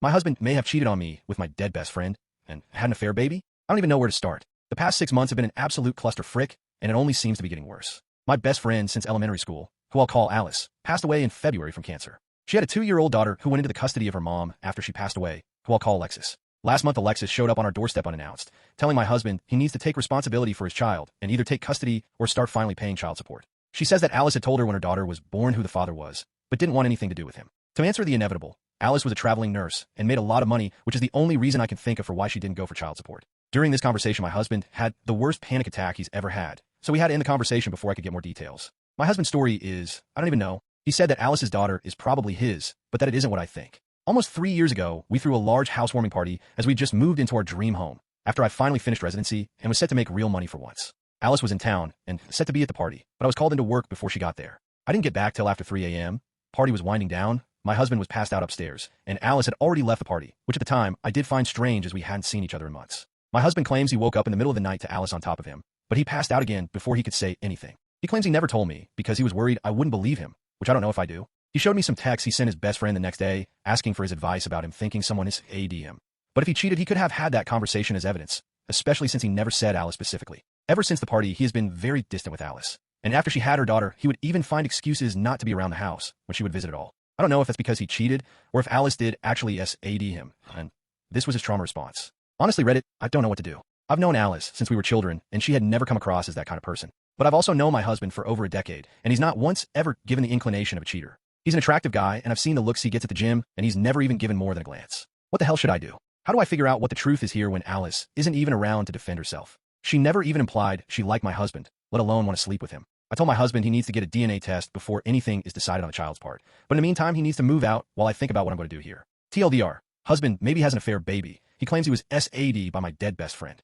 My husband may have cheated on me with my dead best friend and had an affair baby. I don't even know where to start. The past 6 months have been an absolute cluster frick, and it only seems to be getting worse. My best friend since elementary school, who I'll call Alice, passed away in February from cancer. She had a 2-year-old daughter who went into the custody of her mom after she passed away, who I'll call Alexis. Last month, Alexis showed up on our doorstep unannounced, telling my husband he needs to take responsibility for his child and either take custody or start finally paying child support. She says that Alice had told her when her daughter was born who the father was, but didn't want anything to do with him. To answer the inevitable, Alice was a traveling nurse and made a lot of money, which is the only reason I can think of for why she didn't go for child support. During this conversation, my husband had the worst panic attack he's ever had, so we had to end the conversation before I could get more details. My husband's story is, I don't even know. He said that Alice's daughter is probably his, but that it isn't what I think. Almost 3 years ago, we threw a large housewarming party as we just moved into our dream home, after I finally finished residency and was set to make real money for once. Alice was in town and set to be at the party, but I was called into work before she got there. I didn't get back till after 3 a.m. Party was winding down, my husband was passed out upstairs, and Alice had already left the party, which at the time I did find strange as we hadn't seen each other in months. My husband claims he woke up in the middle of the night to Alice on top of him, but he passed out again before he could say anything. He claims he never told me because he was worried I wouldn't believe him, which I don't know if I do. He showed me some texts he sent his best friend the next day, asking for his advice about him thinking someone is AD him. But if he cheated, he could have had that conversation as evidence, especially since he never said Alice specifically. Ever since the party, he has been very distant with Alice. And after she had her daughter, he would even find excuses not to be around the house when she would visit at all. I don't know if that's because he cheated or if Alice did actually SAD him, and this was his trauma response. Honestly, Reddit, I don't know what to do. I've known Alice since we were children, and she had never come across as that kind of person. But I've also known my husband for over a decade, and he's not once ever given the inclination of a cheater. He's an attractive guy, and I've seen the looks he gets at the gym, and he's never even given more than a glance. What the hell should I do? How do I figure out what the truth is here when Alice isn't even around to defend herself? She never even implied she liked my husband, let alone want to sleep with him. I told my husband he needs to get a DNA test before anything is decided on the child's part. But in the meantime, he needs to move out while I think about what I'm going to do here. TLDR, husband maybe has an affair baby. He claims he was SAD by my dead best friend.